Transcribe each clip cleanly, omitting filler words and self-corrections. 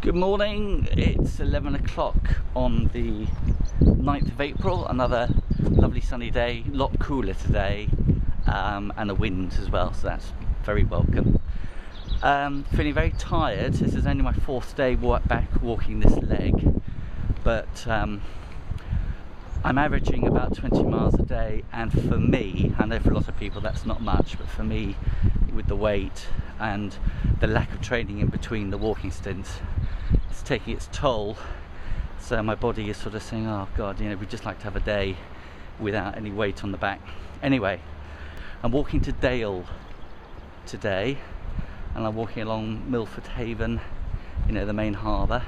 Good morning, it's 11 o'clock on the 9th of April, another lovely sunny day, a lot cooler today, and a wind as well, so that's very welcome. Feeling very tired. This is only my fourth day back walking this leg, but I'm averaging about 20 miles a day, and for me, I know for a lot of people that's not much, but for me, with the weight and the lack of training in between the walking stints, it's taking its toll. So my body is sort of saying, oh god, we'd just like to have a day without any weight on the back. Anyway, I'm walking to Dale today, and I'm walking along Milford Haven, the main harbour.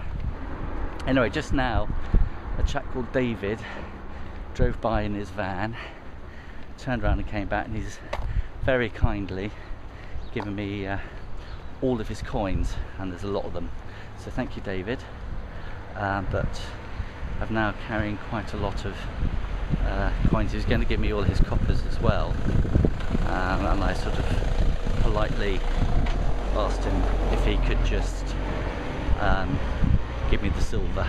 Anyway, just now a chap called David drove by in his van, turned around and came back, and he's very kindly given me all of his coins, and there's a lot of them, so thank you, David. But I'm now carrying quite a lot of coins. He was going to give me all his coppers as well, and I sort of politely asked him if he could just give me the silver,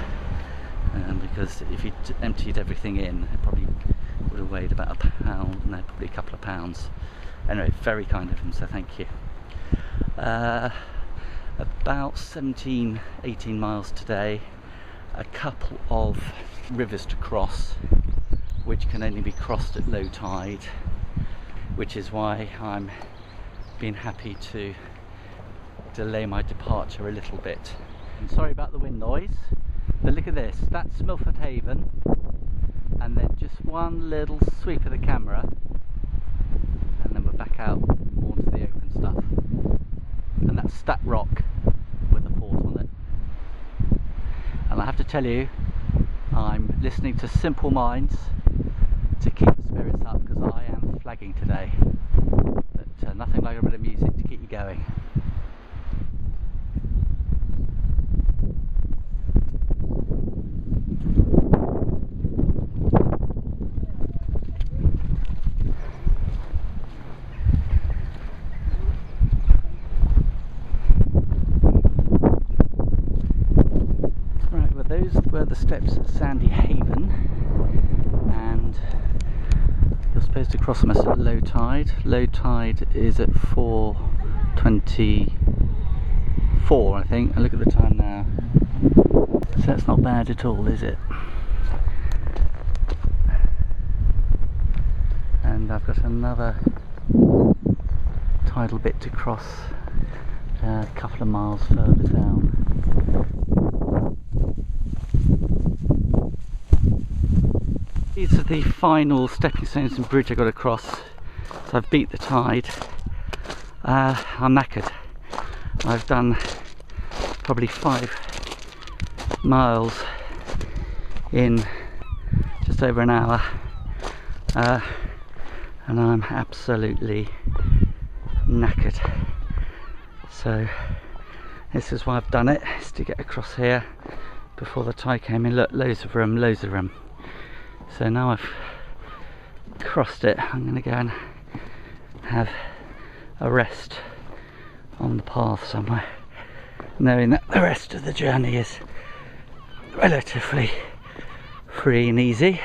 because if he emptied everything in, it probably would have weighed about a pound, no, probably a couple of pounds. Anyway, very kind of him, so thank you. About 17-18 miles today, a couple of rivers to cross, which can only be crossed at low tide, which is why I'm being happy to delay my departure a little bit. I'm sorry about the wind noise, but look at this, that's Milford Haven, and then just one little sweep of the camera, and then we're back out onto the open stuff, and that's Stat Rock with a fort on it. And I have to tell you, I'm listening to Simple Minds to keep the spirits up, because I am flagging today, but nothing like a bit of music to keep you going. Those were the steps at Sandy Haven, and you're supposed to cross them at low tide. Low tide is at 4:24, I think. And look at the time now, so that's not bad at all, is it? And I've got another tidal bit to cross a couple of miles further down. These are the final stepping stones and bridge I've got to cross, so I've beat the tide. I'm knackered. I've done probably 5 miles in just over an hour, and I'm absolutely knackered. So this is why I've done it, is to get across here before the tide came in. Look, loads of room. So now I've crossed it, I'm going to go and have a rest on the path somewhere, knowing that the rest of the journey is relatively free and easy,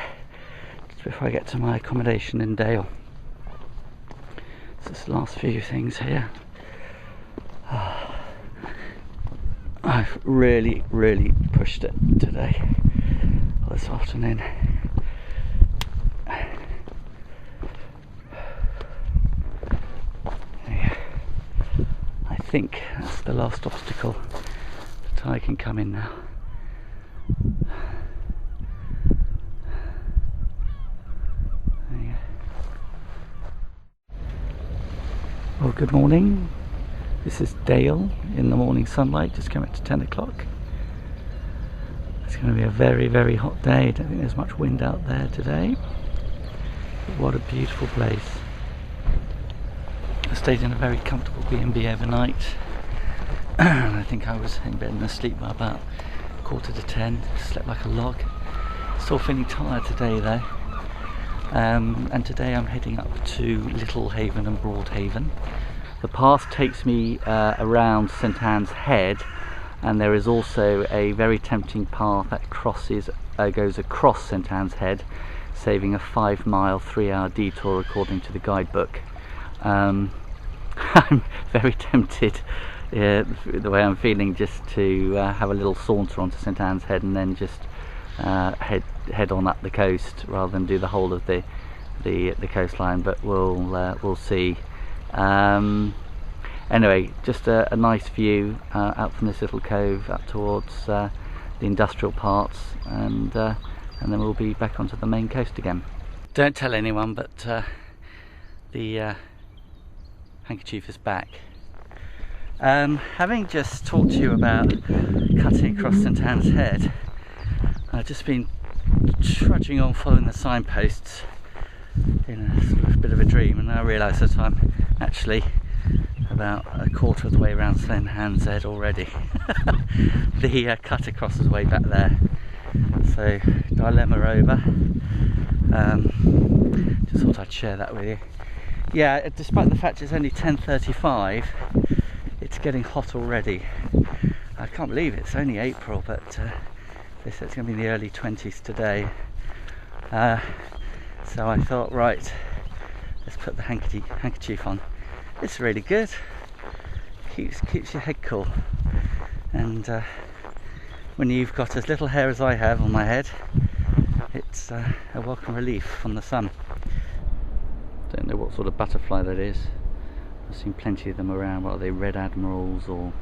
just before I get to my accommodation in Dale. So this last few things here, I've really pushed it today, or this afternoon. I think that's the last obstacle that I can come in now. There you go. Well, good morning. This is Dale in the morning sunlight, just coming up to 10 o'clock. It's going to be a very hot day. I don't think there's much wind out there today. But what a beautiful place. I stayed in a very comfortable B&B overnight, and I think I was in bed and asleep by about 9:45. Slept like a log. Still feeling tired today though, and today I'm heading up to Little Haven and Broad Haven. The path takes me around St Anne's Head, and there is also a very tempting path that goes across St Anne's Head, saving a 5-mile 3-hour detour according to the guidebook. I'm very tempted, the way I'm feeling, just to have a little saunter onto St Anne's Head and then just head on up the coast rather than do the whole of the coastline, but we'll see. Anyway, just a nice view out from this little cove up towards the industrial parts, and then we'll be back onto the main coast again. Don't tell anyone, but the handkerchief is back. Having just talked to you about cutting across St Anne's Head, I've just been trudging on following the signposts in a sort of bit of a dream, and I realise that I'm actually about a quarter of the way around St Anne's Head already. The cut across is way back there, so dilemma over. Just thought I'd share that with you. Yeah, despite the fact it's only 10:35, it's getting hot already. I can't believe it's only April, but they said it's going to be in the early 20s today. So I thought, right, let's put the handkerchief on. It's really good. Keeps your head cool. And when you've got as little hair as I have on my head, it's a welcome relief from the sun. Don't know what sort of butterfly that is. I've seen plenty of them around. What are they, red admirals or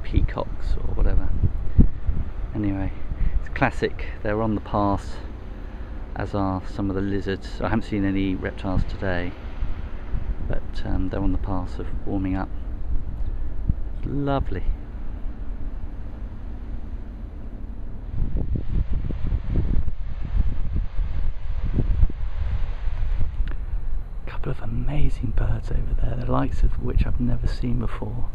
peacocks or whatever? Anyway, it's classic. They're on the pass, as are some of the lizards. I haven't seen any reptiles today, but they're on the path of warming up. It's lovely. A couple of amazing birds over there, the likes of which I've never seen before.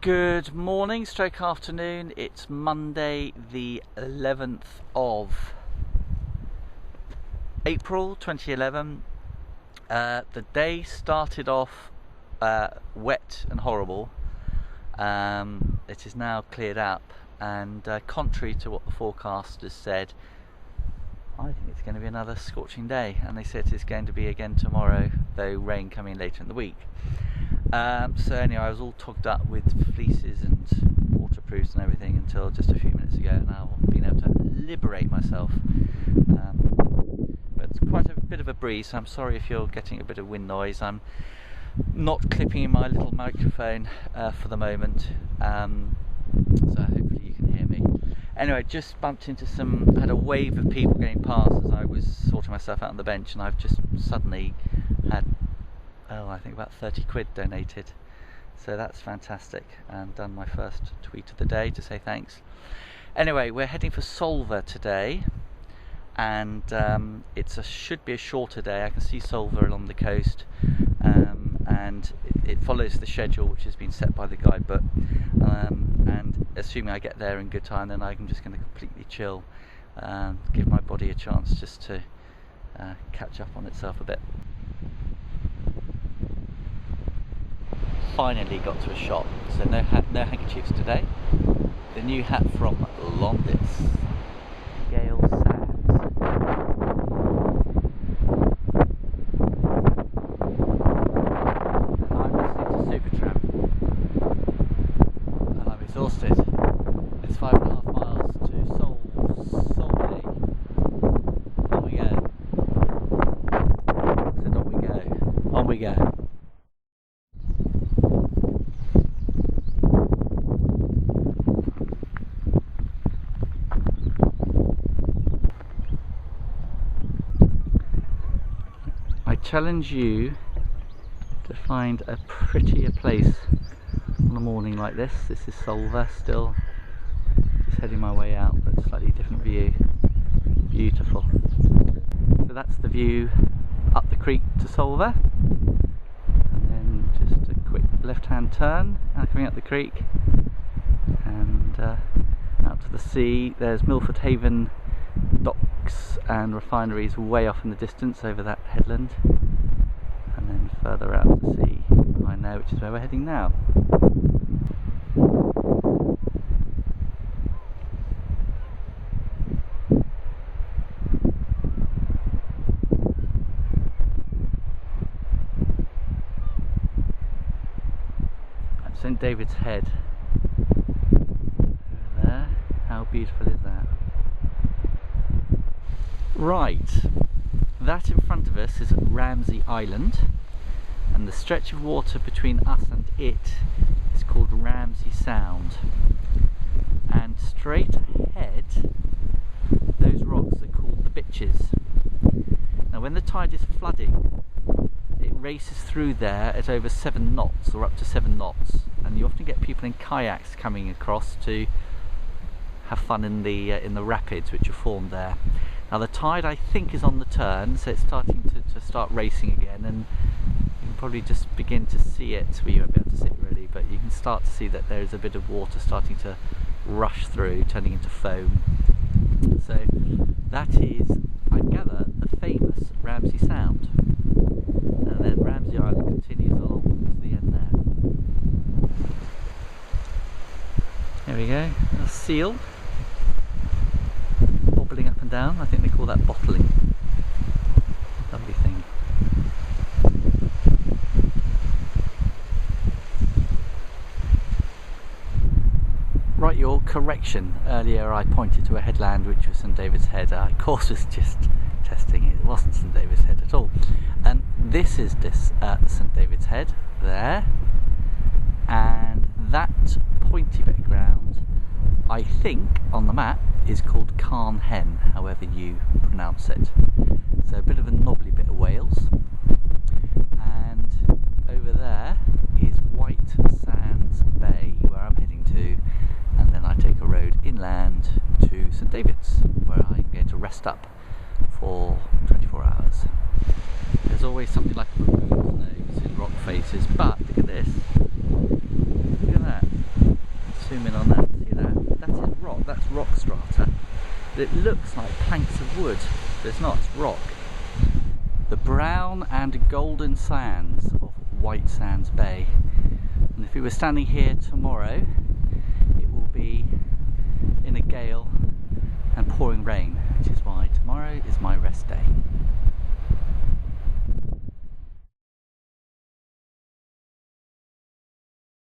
Good morning, stroke afternoon. It's Monday the 11th of April 2011. The day started off wet and horrible. It is now cleared up, and contrary to what the forecasters said, I think it's going to be another scorching day, and they said it's going to be again tomorrow, though rain coming later in the week. So anyway, I was all togged up with fleeces and waterproofs and everything until just a few minutes ago, and now I've been able to liberate myself. But it's quite a bit of a breeze, so I'm sorry if you're getting a bit of wind noise. I'm not clipping in my little microphone for the moment, so hopefully you can hear me. Anyway, just bumped into had a wave of people going past as I was sorting myself out on the bench, and I've just suddenly had, I think about 30 quid donated, so that's fantastic, and done my first tweet of the day to say thanks. Anyway, we're heading for Solva today, and should be a shorter day. I can see Solva along the coast, and it follows the schedule which has been set by the guidebook, and assuming I get there in good time, then I'm just going to completely chill, give my body a chance just to catch up on itself a bit. Finally got to a shop, so no handkerchiefs today. The new hat from Londis, Gale Sands. And I'm listening to Supertramp, and I'm exhausted. It's 5.5 miles to Solva. On we go. I said on we go. On we go. Challenge you to find a prettier place on a morning like this. This is Solva still, just heading my way out, but slightly different view. Beautiful. So that's the view up the creek to Solva, and then just a quick left-hand turn coming up the creek and out to the sea. There's Milford Haven dock docks and refineries way off in the distance over that headland, and then further out to sea behind there, which is where we're heading now. St David's Head over there. How beautiful is that? Right, that in front of us is Ramsey Island, and the stretch of water between us and it is called Ramsey Sound. And straight ahead, those rocks are called the Bitches. Now when the tide is flooding, it races through there at over 7 knots or up to 7 knots, and you often get people in kayaks coming across to have fun in the rapids which are formed there. Now the tide, I think, is on the turn, so it's starting to start racing again, and you can probably just begin to see it. Well, you won't be able to see it really, but you can start to see that there is a bit of water starting to rush through, turning into foam. So that is, I gather, the famous Ramsey Sound. And then Ramsey Island continues along to the end there. There we go, a seal bobbling up and down. I think they call that bottling. Lovely thing. Right, your correction. Earlier I pointed to a headland which was St David's Head. I of course was just testing it. It wasn't St David's Head at all. And this is St David's Head there, and that pointy bit of ground, I think on the map, is called Carn Hen, however you pronounce it. So a bit of a knobbly bit of Wales, and over there is White Sands Bay, where I'm heading to, and then I take a road inland to St David's, where I'm going to rest up for 24 hours. There's always something like a maroon nose in rock faces, but look at this. Look at that. Zoom in on that. See that? That is rock. That's rock strata. But it looks like planks of wood, but it's not. It's rock. The brown and golden sands of White Sands Bay. And if we were standing here tomorrow,